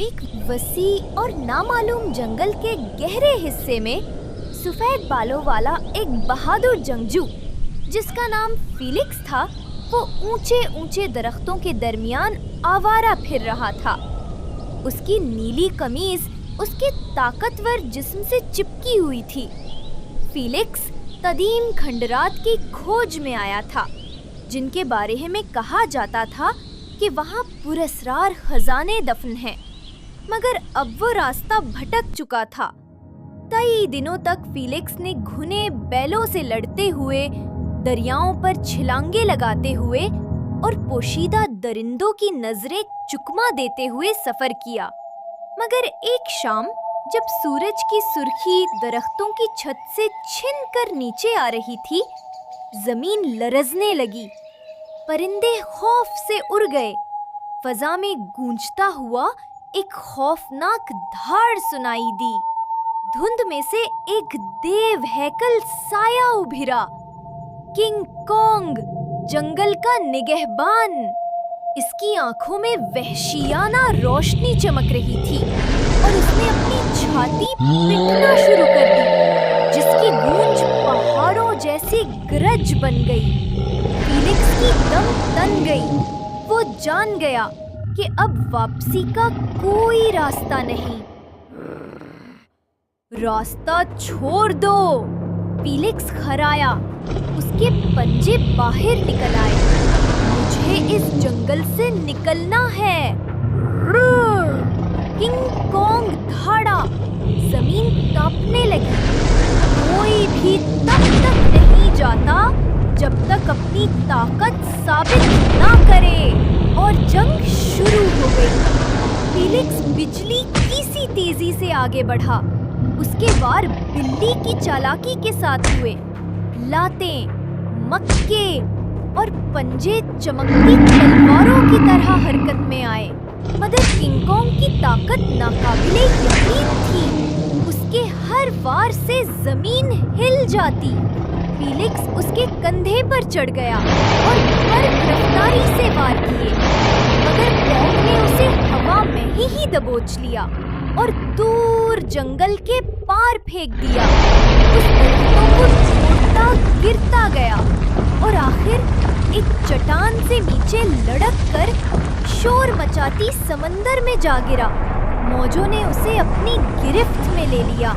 एक वसी और नामालूम जंगल के गहरे हिस्से में सफेद बालों वाला एक बहादुर जंगजू जिसका नाम फीलिक्स था, वो ऊंचे ऊंचे दरख्तों के दरमियान आवारा फिर रहा था। उसकी नीली कमीज उसके ताकतवर जिस्म से चिपकी हुई थी। फीलिक्स कदीम खंडरात की खोज में आया था, जिनके बारे में कहा जाता था कि वहाँ पुरस्रार खजाने दफन हैं। मगर अब वो रास्ता भटक चुका था। कई दिनों तक फीलिक्स ने घुने बैलों से लड़ते हुए, दरियाओं पर छलांगे लगाते हुए और पोशीदा दरिंदों की नजरें चुकमा देते हुए सफर किया। मगर एक शाम जब सूरज की सुर्खी दरख्तों की छत से छिनकर नीचे आ रही थी, जमीन लरजने लगी। परिंदे खौफ से उड़ गए। फजा में गूंजता हुआ एक खौफनाक धाड़ सुनाई दी। धुंध में से एक देव हैकल साया उभिरा। किंग कॉन्ग, जंगल का निगहबान। इसकी आंखों में वहशियाना रोशनी चमक रही थी और उसने अपनी छाती पीटना शुरू कर दी, जिसकी गूंज पहाड़ों जैसी गरज बन गई। फीलिक्स की दम तन गई। वो जान गया कि अब वापसी का कोई रास्ता नहीं। रास्ता छोड़ दो, फीलिक्स खराया। उसके पंजे बाहर निकल आए। मुझे इस जंगल से निकलना है। किंग कॉन्ग धाड़ा। जमीन कांपने लगी। कोई भी तब तक नहीं जाता जब तक अपनी ताकत साबित ना करे। और जंग शुरू हो गई। फीलिक्स बिजली की सी तेजी से आगे बढ़ा। उसके वार बिल्ली की चालाकी के साथ हुए। लातें, मक्के और पंजे चमकती तलवारों की तरह हरकत में आए। मगर किंग कॉन्ग की ताकत नाकाबिले यकीन थी। उसके हर वार से जमीन हिल जाती। फीलिक्स उसके कंधे पर चढ़ गया और बर्फ रफ्तारी से वार किए, मगर कॉन्ग ने उसे हवा में ही दबोच लिया और दूर जंगल के पार फेंक दिया। उस दरख्तों को तोड़ता गिरता गया और आखिर एक चट्टान से नीचे लड़क कर शोर मचाती समंदर में जा गिरा। मौजों ने उसे अपनी गिरफ्त में ले लिया।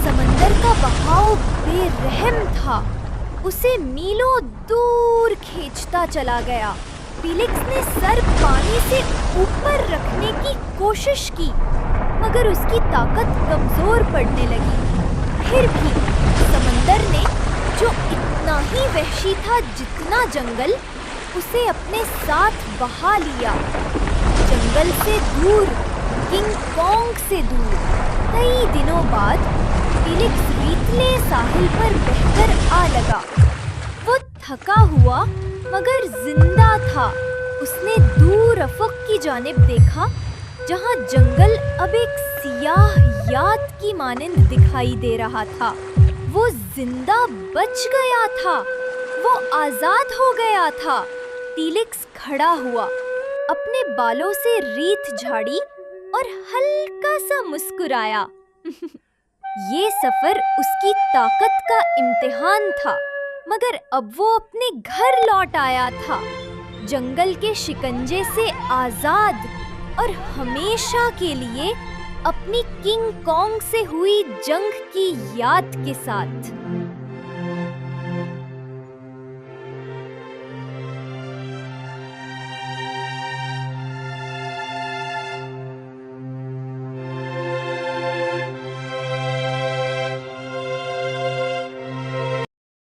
समंदर का बहाव बेरहम था, उसे मीलों दूर खींचता चला गया। फीलिक्स ने सर पानी से ऊपर रखने की कोशिश की, मगर उसकी ताकत कमजोर पड़ने लगी। फिर भी समंदर ने, जो इतना ही वहशी था जितना जंगल, उसे अपने साथ बहा लिया। जंगल से दूर, किंग कॉन्ग से दूर। कई दिनों बाद फीलिक्स रेतले साहिल पर बहकर आ लगा। वो थका हुआ मगर जिंदा था। उसने दूर अफक की जानिब देखा, जहां जंगल अब एक सियाह याद की मानिंद दिखाई दे रहा था। वो जिंदा बच गया था। वो आजाद हो गया था। फीलिक्स खड़ा हुआ, अपने बालों से रेत झाड़ी और हल्का सा मुस्कुराया। ये सफर उसकी ताकत का इम्तिहान था, मगर अब वो अपने घर लौट आया था, जंगल के शिकंजे से आजाद और हमेशा के लिए अपनी किंग कॉन्ग से हुई जंग की याद के साथ।